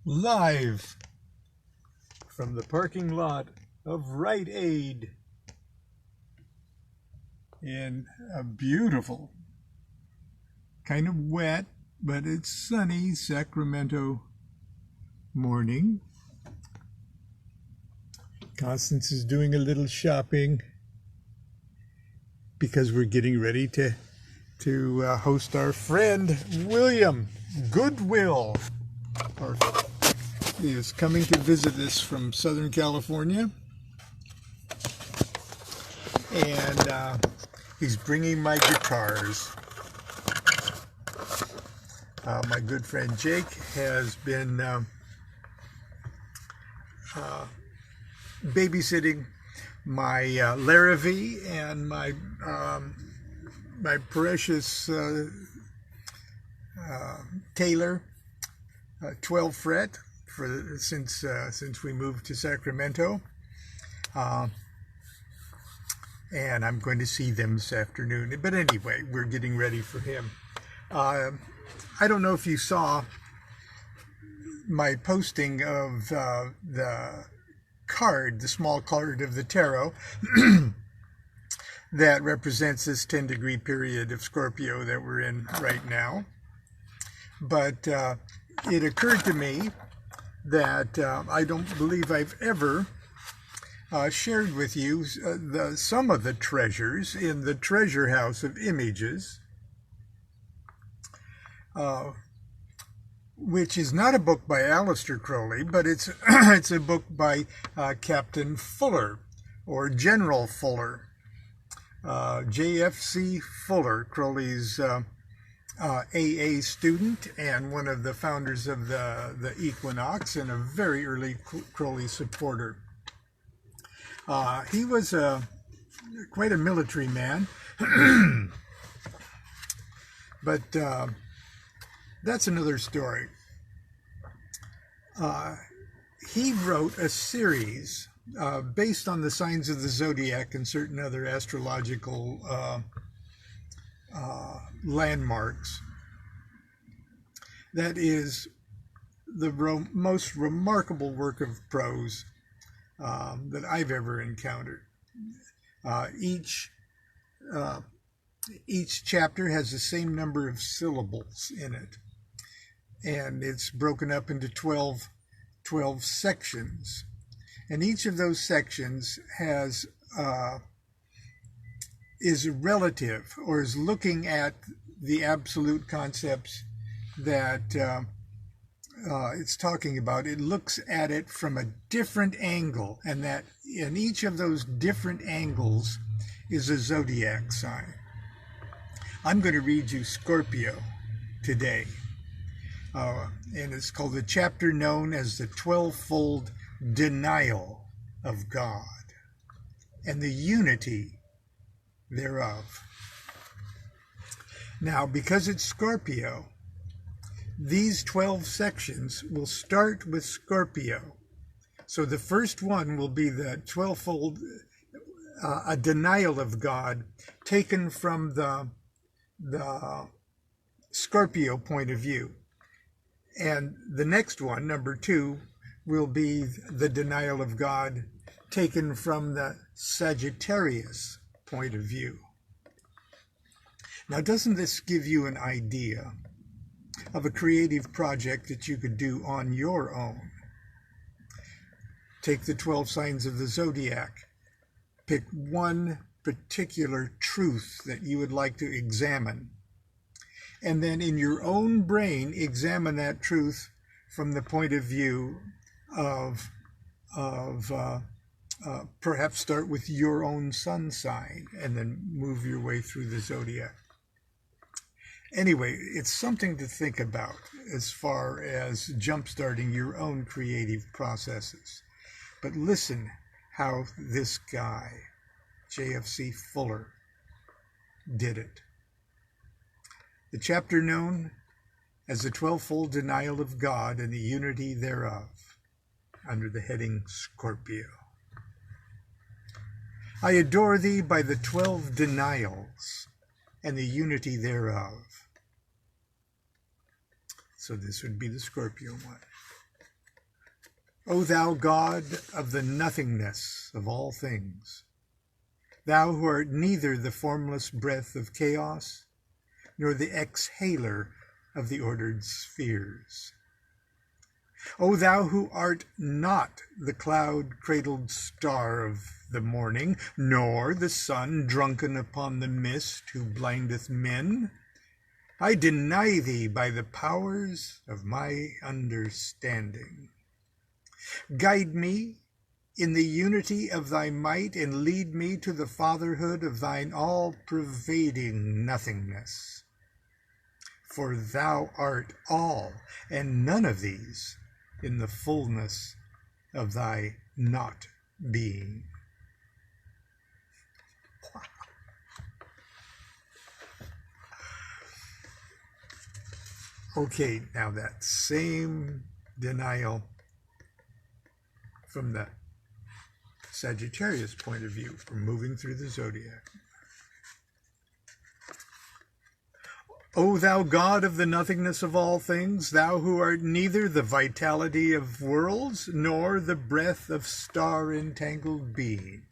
live from the parking lot of Rite Aid in a beautiful, kind of wet, but it's sunny Sacramento morning. Constance is doing a little shopping because we're getting ready to host our friend William Goodwill. He is coming to visit us from Southern California, and he's bringing my guitars. My good friend Jake has been babysitting my Larrivee and my precious Taylor 12 fret since we moved to Sacramento, and I'm going to see them this afternoon. But anyway, we're getting ready for him. I don't know if you saw my posting of the card, the small card of the tarot that represents this 10-degree period of Scorpio that we're in right now. But it occurred to me that I don't believe I've ever shared with you some of the treasures in the treasure house of images, which is not a book by Aleister Crowley, but it's a book by Captain Fuller, or General Fuller, J.F.C. Fuller, Crowley's AA student and one of the founders of the Equinox, and a very early Crowley supporter. He was quite a military man, but that's another story. He wrote a series based on the signs of the zodiac and certain other astrological landmarks. That is the most remarkable work of prose that I've ever encountered. Each chapter has the same number of syllables in it, and it's broken up into 12 sections, and each of those sections is relative, or is looking at the absolute concepts that it's talking about. It looks at it from a different angle, and that in each of those different angles is a zodiac sign. I'm going to read you Scorpio today, and it's called the chapter known as the 12-fold denial of God and the unity thereof. Now, because it's Scorpio, these 12 sections will start with Scorpio. So the first one will be the 12-fold, a denial of God, taken from the Scorpio point of view. And the next one, number 2, will be the denial of God taken from the Sagittarius point of view. Now, doesn't this give you an idea of a creative project that you could do on your own? Take the 12 signs of the zodiac, pick one particular truth that you would like to examine, and then in your own brain examine that truth from the point of view of perhaps start with your own sun sign and then move your way through the zodiac. Anyway, it's something to think about as far as jump-starting your own creative processes. But listen how this guy, J.F.C. Fuller, did it. The chapter known as the 12-fold denial of God and the unity thereof, under the heading Scorpio. I adore thee by the 12 denials and the unity thereof. So this would be the Scorpio one. O thou God of the nothingness of all things, thou who art neither the formless breath of chaos, nor the exhaler of the ordered spheres. O thou who art not the cloud-cradled star of the morning, nor the sun drunken upon the mist who blindeth men, I deny thee by the powers of my understanding. Guide me in the unity of thy might, and lead me to the fatherhood of thine all-pervading nothingness. For thou art all, and none of these, in the fullness of thy not being. Okay, now that same denial from the Sagittarius point of view, from moving through the zodiac. O thou God of the nothingness of all things, thou who art neither the vitality of worlds, nor the breath of star-entangled being.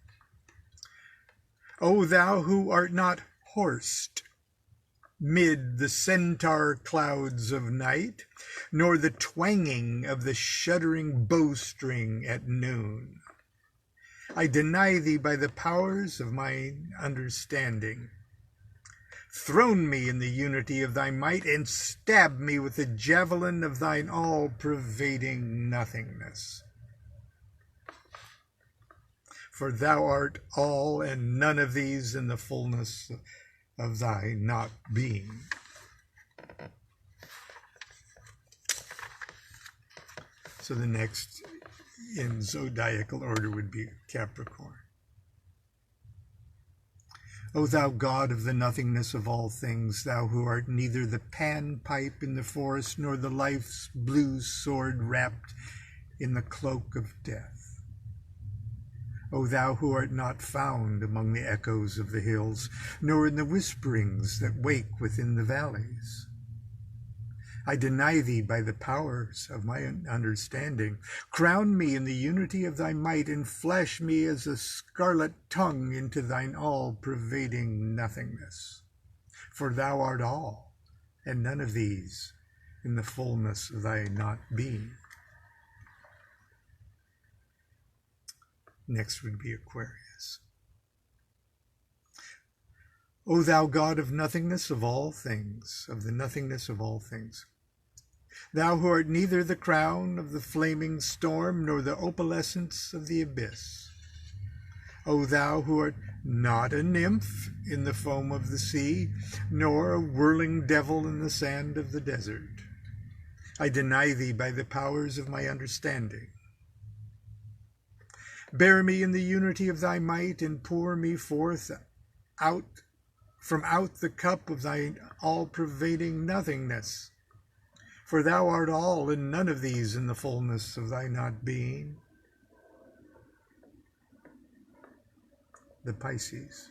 O thou who art not horsed mid the centaur clouds of night, nor the twanging of the shuddering bowstring at noon. I deny thee by the powers of my understanding. Throne me in the unity of thy might, and stab me with the javelin of thine all-pervading nothingness. For thou art all, and none of these in the fullness of thy not being. So the next in zodiacal order would be Capricorn. O thou God of the nothingness of all things, thou who art neither the pan-pipe in the forest, nor the life's blue sword wrapped in the cloak of death. O thou who art not found among the echoes of the hills, nor in the whisperings that wake within the valleys. I deny thee by the powers of my understanding. Crown me in the unity of thy might, and flash me as a scarlet tongue into thine all-pervading nothingness. For thou art all, and none of these in the fullness of thy not being. Next would be Aquarius. O thou God of nothingness of all things, of the nothingness of all things, thou who art neither the crown of the flaming storm, nor the opalescence of the abyss. O thou who art not a nymph in the foam of the sea, nor a whirling devil in the sand of the desert, I deny thee by the powers of my understanding. Bear me in the unity of thy might, and pour me forth from out the cup of thy all-pervading nothingness. For thou art all, and none of these in the fullness of thy not being. The Pisces.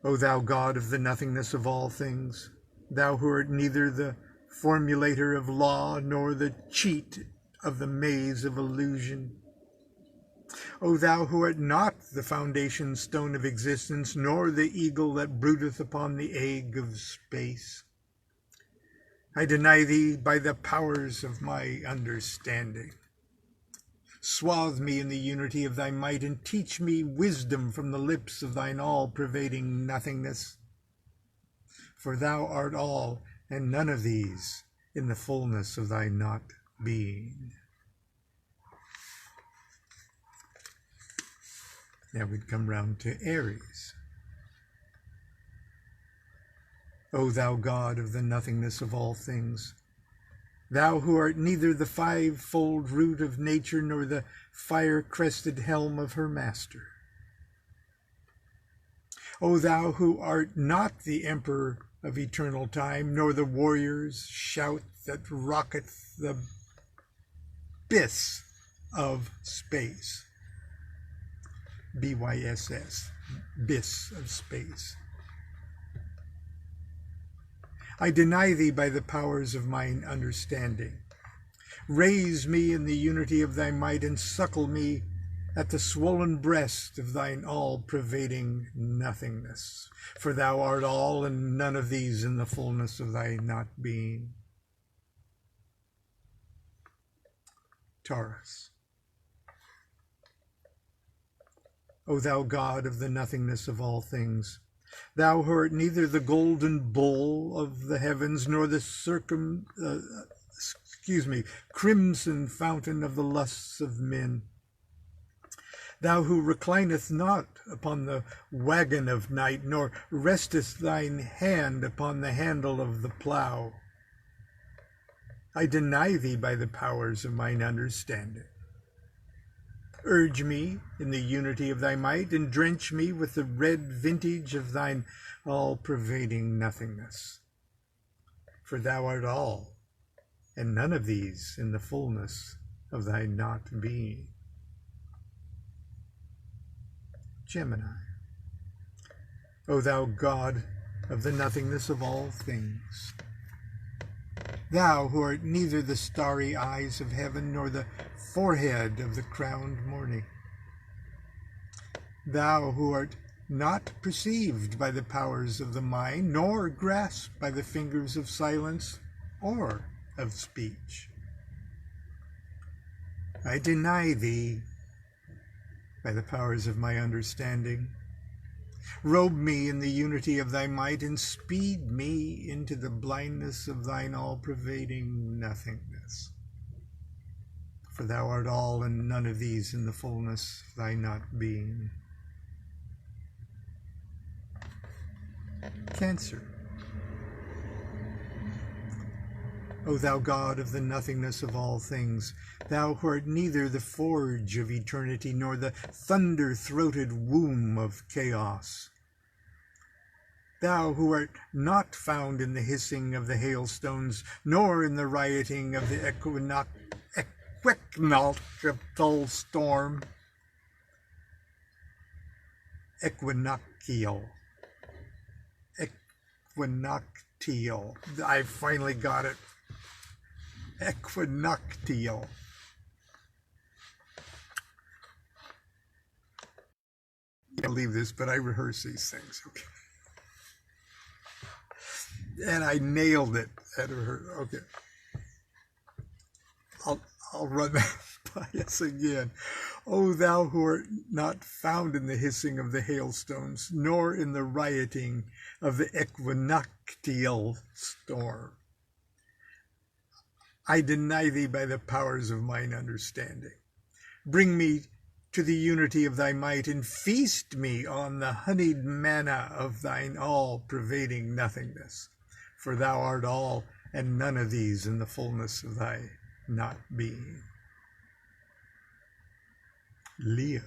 O thou God of the nothingness of all things, thou who art neither the formulator of law, nor the cheat of the maze of illusion. O thou who art not the foundation stone of existence, nor the eagle that broodeth upon the egg of space. I deny thee by the powers of my understanding. Swathe me in the unity of thy might, and teach me wisdom from the lips of thine all-pervading nothingness. For thou art all, and none of these in the fullness of thy not being. Now we'd come round to Aries. O thou God of the nothingness of all things, thou who art neither the five-fold root of nature, nor the fire-crested helm of her master. O thou who art not the emperor of eternal time, nor the warrior's shout that rocketh the abyss of space. BYSS, abyss of space. I deny thee by the powers of mine understanding. Raise me in the unity of thy might, and suckle me at the swollen breast of thine all-pervading nothingness. For thou art all, and none of these in the fullness of thy not being. Taurus. O thou God of the nothingness of all things, thou who art neither the golden bull of the heavens, nor the crimson fountain of the lusts of men, thou who reclineth not upon the wagon of night, nor restest thine hand upon the handle of the plough, I deny thee by the powers of mine understanding. Urge me in the unity of thy might, and drench me with the red vintage of thine all-pervading nothingness. For thou art all, and none of these in the fullness of thy not being. Gemini. O thou God of the nothingness of all things, thou who art neither the starry eyes of heaven, nor the forehead of the crowned morning, thou who art not perceived by the powers of the mind, nor grasped by the fingers of silence or of speech, I deny thee by the powers of my understanding. Robe me in the unity of thy might, and speed me into the blindness of thine all-pervading nothingness. For thou art all, and none of these in the fullness of thy not being. Cancer. O thou God of the nothingness of all things, thou who art neither the forge of eternity, nor the thunder-throated womb of chaos, thou who art not found in the hissing of the hailstones, nor in the rioting of the equinoctial storm. Equinoctial. I finally got it. Equinoctial. I can't believe this, but I rehearse these things. Okay. And I nailed it at rehearsal. Okay. I'll run that by us again. O thou who art not found in the hissing of the hailstones, nor in the rioting of the equinoctial storm, I deny thee by the powers of mine understanding. Bring me to the unity of thy might, and feast me on the honeyed manna of thine all-pervading nothingness. For thou art all, and none of these in the fullness of thy not being. Leo.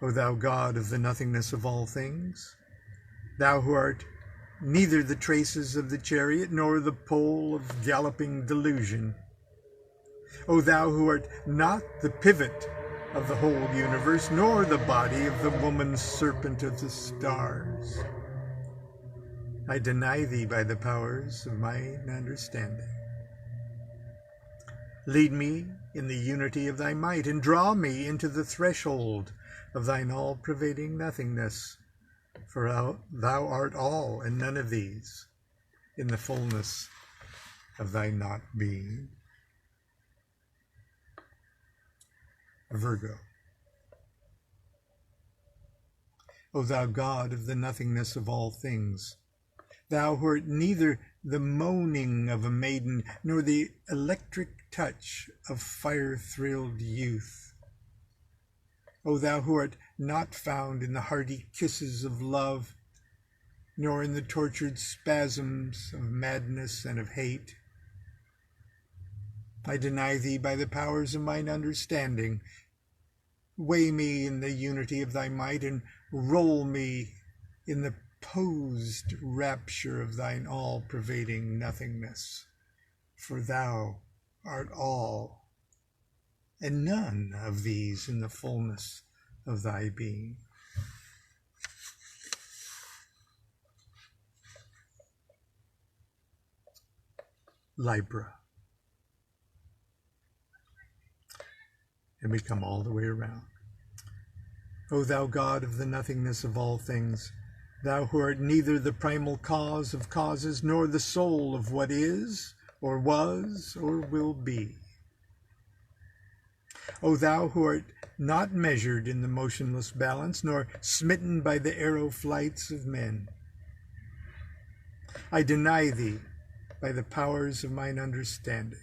O thou God of the nothingness of all things, thou who art neither the traces of the chariot, nor the pole of galloping delusion, O thou who art not the pivot of the whole universe, nor the body of the woman serpent of the stars, I deny thee by the powers of mine understanding. Lead me in the unity of thy might, and draw me into the threshold of thine all-pervading nothingness. For thou art all, and none of these in the fullness of thy not being. Virgo. O thou God of the nothingness of all things, thou who art neither the moaning of a maiden, nor the electric touch of fire-thrilled youth, O thou who art not found in the hearty kisses of love, nor in the tortured spasms of madness and of hate, I deny thee by the powers of mine understanding. Weigh me in the unity of thy might, and roll me in the posed rapture of thine all-pervading nothingness. For thou art all, and none of these in the fullness of thy being. Libra. And we come all the way around. O thou God of the nothingness of all things, thou who art neither the primal cause of causes, nor the soul of what is, or was, or will be. O thou who art not measured in the motionless balance, nor smitten by the arrow flights of men. I deny thee by the powers of mine understanding.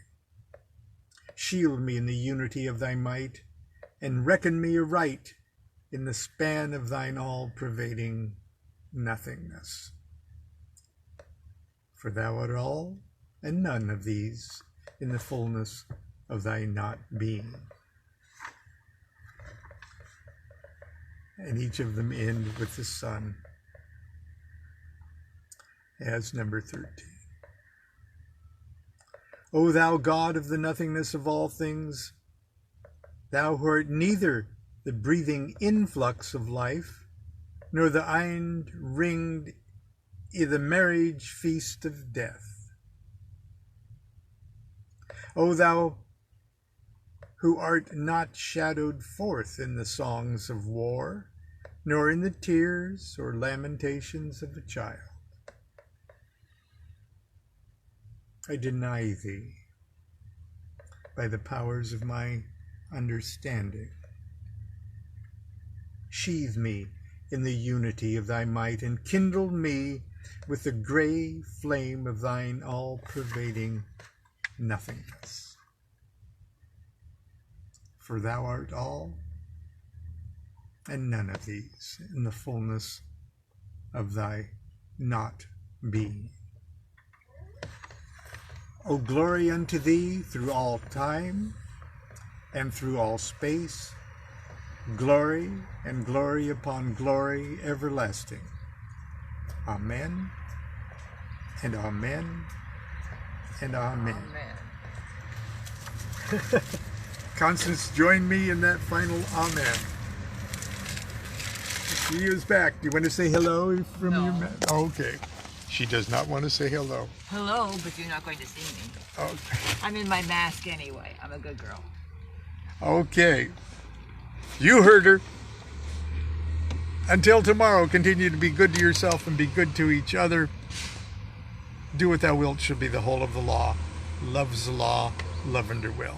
Shield me in the unity of thy might, and reckon me aright in the span of thine all-pervading nothingness. For thou art all, and none of these in the fullness of thy not being. And each of them end with the sun as number 13. O thou God of the nothingness of all things, thou who art neither the breathing influx of life, nor the iron-ringed the marriage feast of death. O thou who art not shadowed forth in the songs of war, nor in the tears or lamentations of a child. I deny thee by the powers of my understanding. Sheathe me in the unity of thy might, and kindle me with the gray flame of thine all-pervading nothingness. For thou art all, and none of these in the fullness of thy not being. O glory unto thee through all time and through all space, glory and glory upon glory everlasting. Amen, and amen, and amen. Amen. Constance, join me in that final amen. She is back. Do you want to say hello from your man? Oh, okay. She does not want to say hello. Hello, but you're not going to see me. Okay. I'm in my mask anyway. I'm a good girl. Okay. You heard her. Until tomorrow, continue to be good to yourself and be good to each other. Do what thou wilt shall be the whole of the law. Love's the law, love under will.